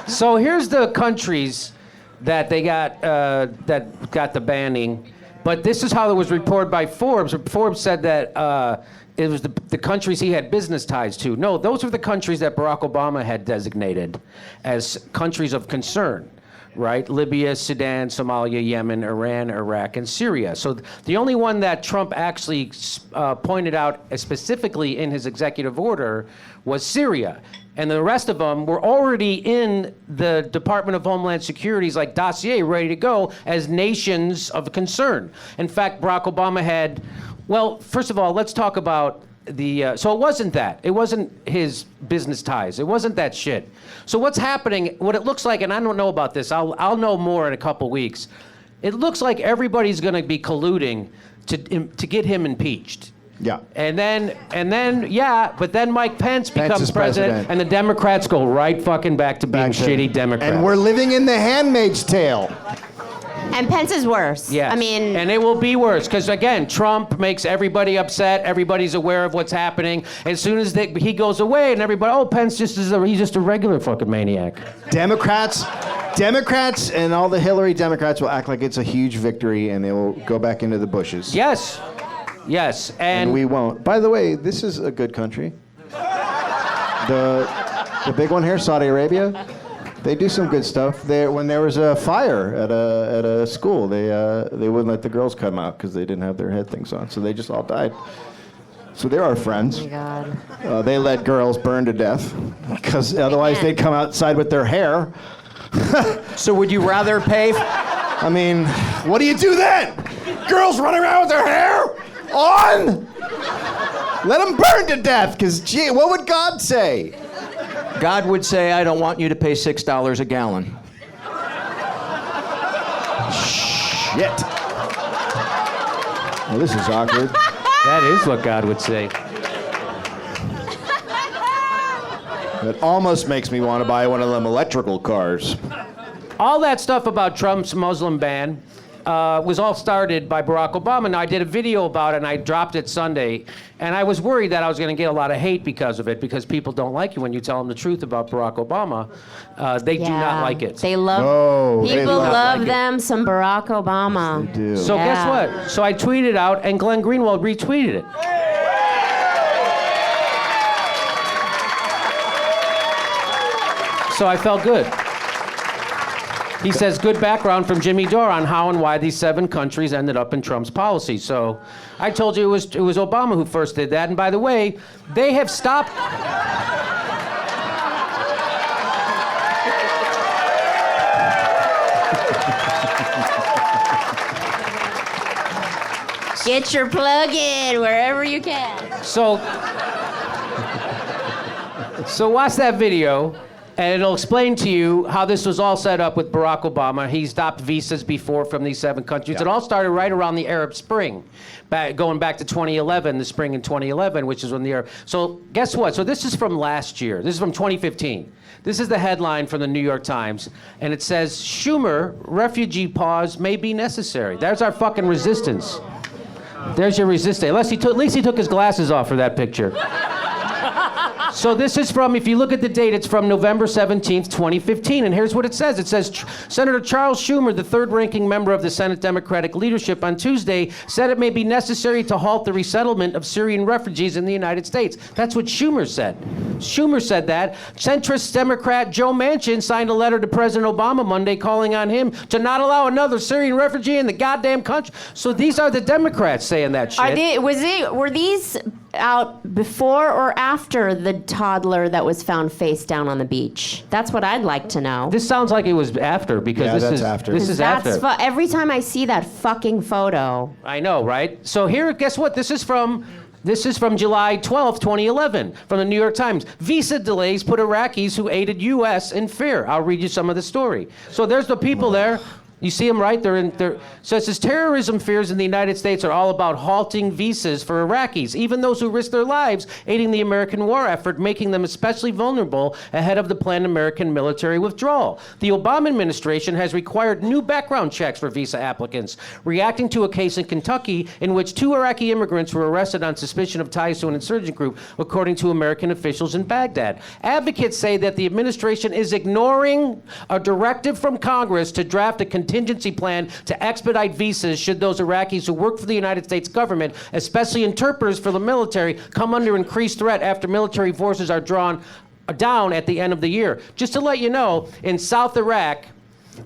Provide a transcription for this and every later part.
So here's the countries that they got that got the banning, but this is how it was reported by Forbes. Forbes said that it was the countries he had business ties to. No, those were the countries that Barack Obama had designated as countries of concern. Right? Libya, Sudan, Somalia, Yemen, Iran, Iraq, and Syria. So the only one that Trump actually pointed out specifically in his executive order was Syria. And the rest of them were already in the Department of Homeland Security's dossier ready to go as nations of concern. In fact, Barack Obama had, well, first of all, let's talk about so it wasn't that. It wasn't his business ties. It wasn't that shit. So what's happening, what it looks like, and I don't know about this, I'll know more in a couple weeks. It looks like everybody's going to be colluding to get him impeached. Yeah. And then, but then Mike Pence becomes president, and the Democrats go right fucking back to being shitty Democrats. And we're living in the Handmaid's Tale. And Pence is worse. Yes. I mean... And it will be worse, because again, Trump makes everybody upset, everybody's aware of what's happening. As soon as he goes away, and everybody, oh, Pence he's just a regular fucking maniac. Democrats and all the Hillary Democrats will act like it's a huge victory, and they will go back into the bushes. Yes. And we won't. By the way, this is a good country. The big one here, Saudi Arabia. They do some good stuff. When there was a fire at a school, they wouldn't let the girls come out because they didn't have their head things on, so they just all died. So they're our friends. Oh my God. They let girls burn to death because otherwise they'd come outside with their hair. So would you rather pay? I mean, what do you do then? Girls running around with their hair on? Let them burn to death, because gee, what would God say? God would say, I don't want you to pay $6 a gallon. Shit. Well, this is awkward. that is what God would say. It almost makes me want to buy one of them electrical cars. All that stuff about Trump's Muslim ban was all started by Barack Obama. Now, I did a video about it, and I dropped it Sunday, and I was worried that I was going to get a lot of hate because of it, because people don't like you when you tell them the truth about Barack Obama. They do not like it. They love, people love them some Barack Obama. They do. So guess what? So I tweeted out, and Glenn Greenwald retweeted it. So I felt good. He says, good background from Jimmy Dore on how and why these 7 countries ended up in Trump's policy. So I told you it was Obama who first did that. And by the way, they have stopped. Get your plug in wherever you can. So watch that video. And it'll explain to you how this was all set up with Barack Obama. He stopped visas before from these 7 countries. Yeah. It all started right around the Arab Spring, going back to 2011, the spring in 2011, which is when the Arab... So guess what? So this is from last year. This is from 2015. This is the headline from the New York Times. And it says, Schumer, refugee pause may be necessary. There's our fucking resistance. There's your resistance. At least he took his glasses off for that picture. So this is from, if you look at the date, it's from November 17th, 2015. And here's what it says. It says, Senator Charles Schumer, the third-ranking member of the Senate Democratic leadership on Tuesday, said it may be necessary to halt the resettlement of Syrian refugees in the United States. That's what Schumer said. Schumer said that. Centrist Democrat Joe Manchin signed a letter to President Obama Monday calling on him to not allow another Syrian refugee in the goddamn country. So these are the Democrats saying that shit. Were these out before or after the toddler that was found face down on the beach? That's what I'd like to know. This sounds like it was after, because this is after. Every time I see that fucking photo. I know, right? So here, guess what? This is from July 12th, 2011, from the New York Times. Visa delays put Iraqis who aided U.S. in fear. I'll read you some of the story. So there's the people there. You see them, right? So it says terrorism fears in the United States are all about halting visas for Iraqis, even those who risk their lives aiding the American war effort, making them especially vulnerable ahead of the planned American military withdrawal. The Obama administration has required new background checks for visa applicants, reacting to a case in Kentucky in which 2 Iraqi immigrants were arrested on suspicion of ties to an insurgent group, according to American officials in Baghdad. Advocates say that the administration is ignoring a directive from Congress to draft a contingency plan to expedite visas should those Iraqis who work for the United States government, especially interpreters for the military, come under increased threat after military forces are drawn down at the end of the year. Just to let you know, in South Iraq,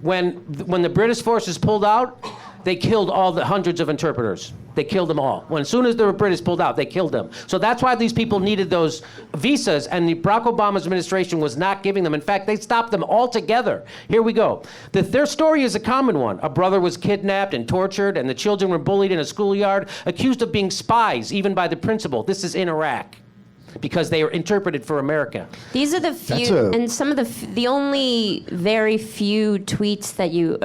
when the British forces pulled out, they killed all the hundreds of interpreters. They killed them all. As soon as the British pulled out, they killed them. So that's why these people needed those visas, and the Barack Obama's administration was not giving them. In fact, they stopped them altogether. Here we go. Their story is a common one. A brother was kidnapped and tortured, and the children were bullied in a schoolyard, accused of being spies, even by the principal. This is in Iraq, because they are interpreted for America. These are the few, and some of the only very few tweets that you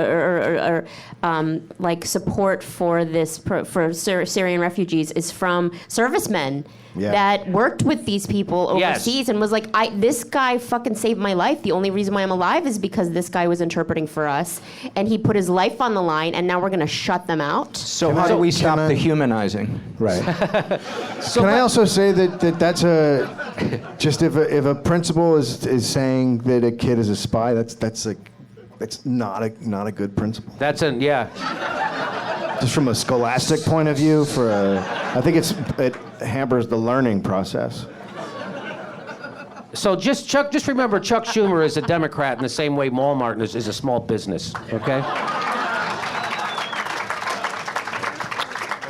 like support for this for Syrian refugees is from servicemen that worked with these people overseas and was like, this guy fucking saved my life. The only reason why I'm alive is because this guy was interpreting for us, and he put his life on the line, and now we're gonna shut them out. So how do we stop the humanizing? Right. Can I also say that's just if a principal is saying that a kid is a spy, that's not a good principle. Just from a scholastic point of view, I think it hampers the learning process. So just remember, Chuck Schumer is a Democrat in the same way Walmart is a small business, okay?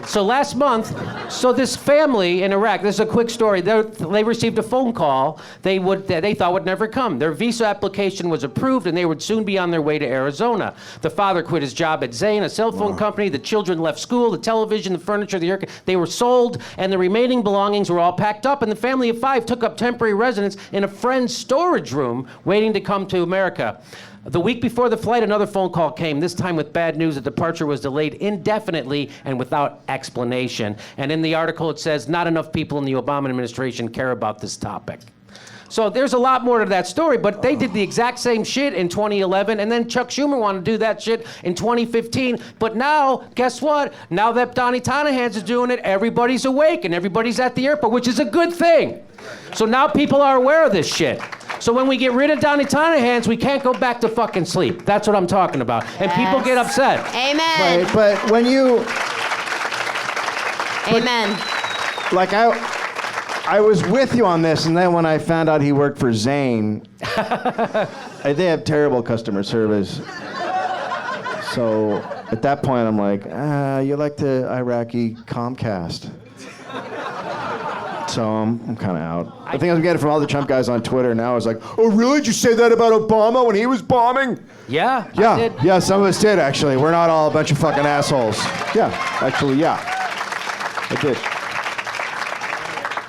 So last month, this family in Iraq, this is a quick story, they received a phone call they thought would never come. Their visa application was approved, and they would soon be on their way to Arizona. The father quit his job at Zain, a cell phone company. The children left school, the television, the furniture, they were sold, and the remaining belongings were all packed up, and the family of 5 took up temporary residence in a friend's storage room, waiting to come to America. The week before the flight, another phone call came, this time with bad news. The departure was delayed indefinitely and without explanation. And in the article it says, not enough people in the Obama administration care about this topic. So there's a lot more to that story, but they did the exact same shit in 2011, and then Chuck Schumer wanted to do that shit in 2015. But now, guess what? Now that Donnie Tanahans is doing it, everybody's awake and everybody's at the airport, which is a good thing. So now people are aware of this shit. So when we get rid of Donnie Tanahans, we can't go back to fucking sleep. That's what I'm talking about. And people get upset. Amen. Right, but when you... Amen. Like, I was with you on this, and then when I found out he worked for Zain, they have terrible customer service. So at that point, I'm like, you're like the Iraqi Comcast. So I'm kind of out. I think I'm getting it from all the Trump guys on Twitter now. It's like, oh, really? Did you say that about Obama when he was bombing? Yeah, Yeah, I did. Yeah, some of us did, actually. We're not all a bunch of fucking assholes. Yeah, actually, yeah. I did.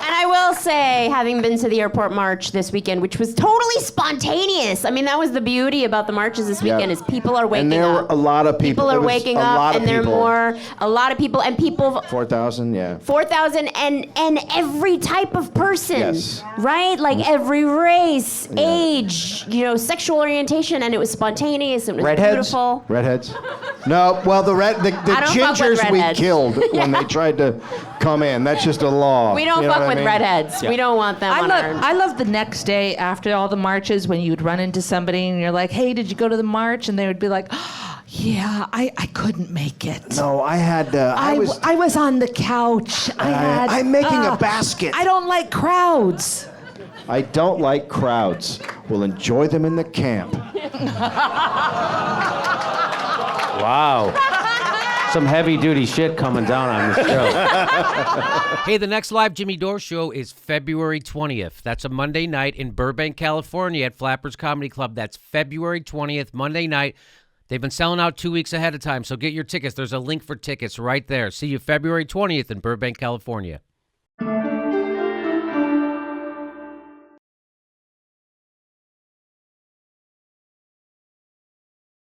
And I will say, having been to the airport march this weekend, which was totally spontaneous. I mean, that was the beauty about the marches this weekend, is people are waking up. And there were a lot of people. People are waking up, and there are a lot of people, and people... 4,000, yeah. 4,000, and every type of person, Yes. right? Like every race, age, sexual orientation, and it was spontaneous, it was beautiful. Redheads? No, well, the gingers we redheads. killed when they tried to come in. That's just a law. We don't fuck with redheads. Yeah. We don't want them on our... I love the next day after all the marches when you would run into somebody and you're like, hey, did you go to the march? And they would be like, oh, yeah, I couldn't make it. No, I had... I was on the couch. I'm making a basket. I don't like crowds. I don't like crowds. We'll enjoy them in the camp. Wow. Some heavy-duty shit coming down on this show. Hey, the next live Jimmy Dore show is February 20th. That's a Monday night in Burbank, California at Flappers Comedy Club. That's February 20th, Monday night. They've been selling out 2 weeks ahead of time, so get your tickets. There's a link for tickets right there. See you February 20th in Burbank, California.